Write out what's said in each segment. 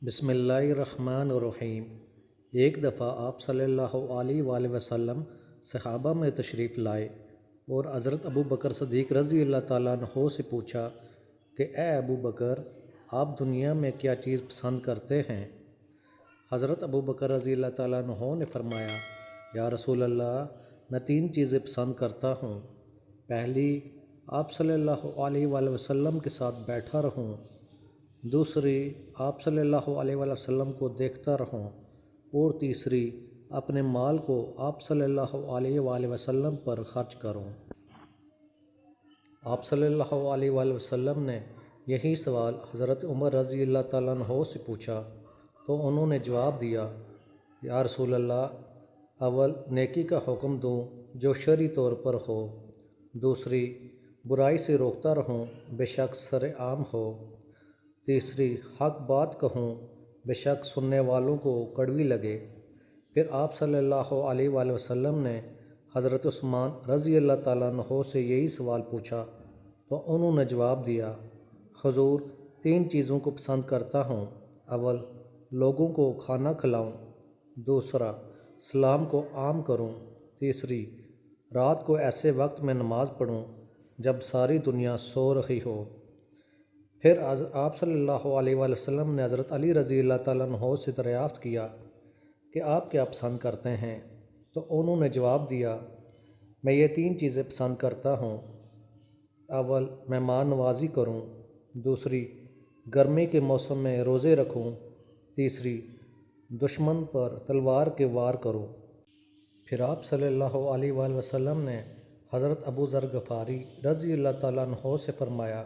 बिस्मिल्लाहिर्रहमानिर्रहीम। एक दफ़ा आप सल्लल्लाहु अलैहि वसल्लम सहाबा में तशरीफ़ लाए और हज़रत अबू बकर सदीक़ रज़ी अल्लाह ताला अन्हो से पूछा कि ए अबू बकर, आप दुनिया में क्या चीज़ पसंद करते हैं? हज़रत अबू बकर रज़ी अल्लाह ताला अन्हो ने फरमाया, या रसूल अल्लाह, मैं 3 चीज़ें पसंद करता हूँ। पहली, आप सल्लल्लाहु अलैहि वसल्लम के साथ बैठा रहूँ। दूसरी, आप सल्लल्लाहु अलैहि वसल्लम को देखता रहूं। और तीसरी, अपने माल को आप सल्लल्लाहु अलैहि वसल्लम पर खर्च करूं। आप सल्लल्लाहु अलैहि वसल्लम ने यही सवाल हज़रत उमर रज़ी अल्लाह ताला अन्हो से पूछा तो उन्होंने जवाब दिया, या रसूल अल्लाह, अव्वल नेकी का हुक्म दूं जो शरई तौर पर हो। दूसरी, बुराई से रोकता रहूं बेशक सरेआम हो। तीसरी, हक बात कहूँ बेशक सुनने वालों को कड़वी लगे। फिर आप सल्लल्लाहु अलैहि वसल्लम ने हज़रत उस्मान रज़ी अल्लाह ताला अन्हो से यही सवाल पूछा तो उन्होंने जवाब दिया, हुज़ूर, 3 चीज़ों को पसंद करता हूँ। अव्वल, लोगों को खाना खिलाऊँ। दूसरा, सलाम को आम करूँ। तीसरी, रात को ऐसे वक्त में नमाज़ पढ़ूँ जब सारी दुनिया सो रही हो। फिर आप सल्लल्लाहु अलैहि वसल्लम ने हज़रत अली रज़ी अल्लाह ताला अन्हो से दरियाफ़्त किया कि आप क्या पसंद करते हैं? तो उन्होंने जवाब दिया, मैं ये 3 चीज़ें पसंद करता हूँ। अव्वल, मेहमान नवाज़ी करूँ। दूसरी, गर्मी के मौसम में रोज़े रखूँ। तीसरी, दुश्मन पर तलवार के वार करूँ। फिर आप सल्लल्लाहु अलैहि वसल्लम ने हज़रत अबू ज़र गफ़ारी रज़ी अल्लाह ताला अन्हो से फ़रमाया,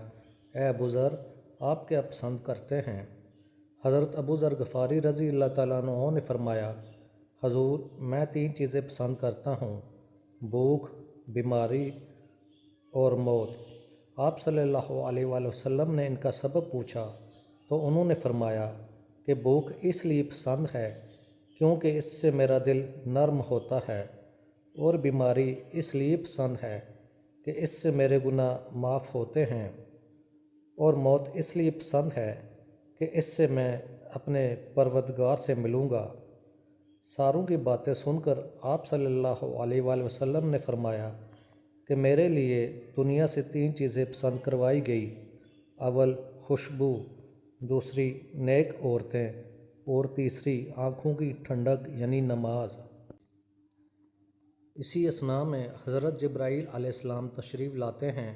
ए अबू ज़र, आप क्या पसंद करते हैं? हज़रत अबू ज़र गफ़ारी रज़ी अल्लाह ताला अन्हो ने फ़रमाया, हुज़ूर, मैं 3 चीज़ें पसंद करता हूँ, भूख, बीमारी और मौत। आप सल्लल्लाहु अलैहि वसल्लम ने इनका सबब पूछा तो उन्होंने फ़रमाया कि भूख इसलिए पसंद है क्योंकि इससे मेरा दिल नर्म होता है, और बीमारी इसलिए पसंद है कि इससे मेरे गुनाह माफ़ होते हैं, और मौत इसलिए पसंद है कि इससे मैं अपने परवरदिगार से मिलूँगा। सारों की बातें सुनकर आप सल्लल्लाहु अलैहि वसल्लम ने फरमाया कि मेरे लिए दुनिया से 3 चीज़ें पसंद करवाई गई। अव्वल, खुशबू। दूसरी, नेक औरतें। और तीसरी, आँखों की ठंडक यानी नमाज। इसी असना में हज़रत जिब्राईल अलैहिस्सलाम तशरीफ़ लाते हैं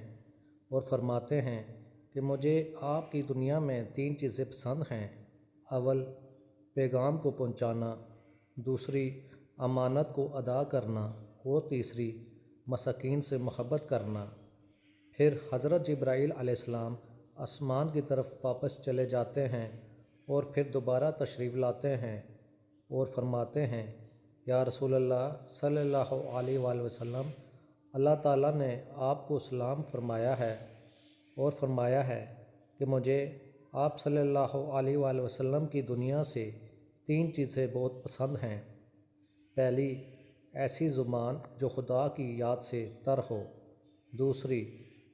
और फरमाते हैं कि मुझे आपकी दुनिया में 3 चीज़ें पसंद हैं। अव्वल, पैगाम को पहुँचाना। दूसरी, अमानत को अदा करना। और तीसरी, मसाकीन से मोहब्बत करना। फिर हज़रत जिब्राईल अलैहिस्सलाम आसमान की तरफ वापस चले जाते हैं और फिर दोबारा तशरीफ़ लाते हैं और फरमाते हैं, या रसूल अल्लाह सल्लल्लाहु अलैहि वसल्लम, अल्लाह ताला ने आपको सलाम फरमाया है और फरमाया है कि मुझे आप सल्लल्लाहु अलैहि वसल्लम की दुनिया से 3 चीज़ें बहुत पसंद हैं। पहली, ऐसी ज़ुबान जो खुदा की याद से तर हो। दूसरी,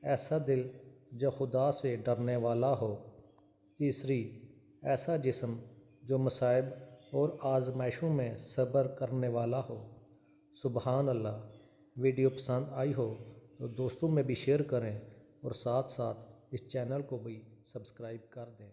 ऐसा दिल जो खुदा से डरने वाला हो। तीसरी, ऐसा जिस्म जो मसाइब और आजमाइशों में सब्र करने वाला हो। सुबहान अल्लाह। वीडियो पसंद आई हो तो दोस्तों में भी शेयर करें और साथ साथ इस चैनल को भी सब्सक्राइब कर दें।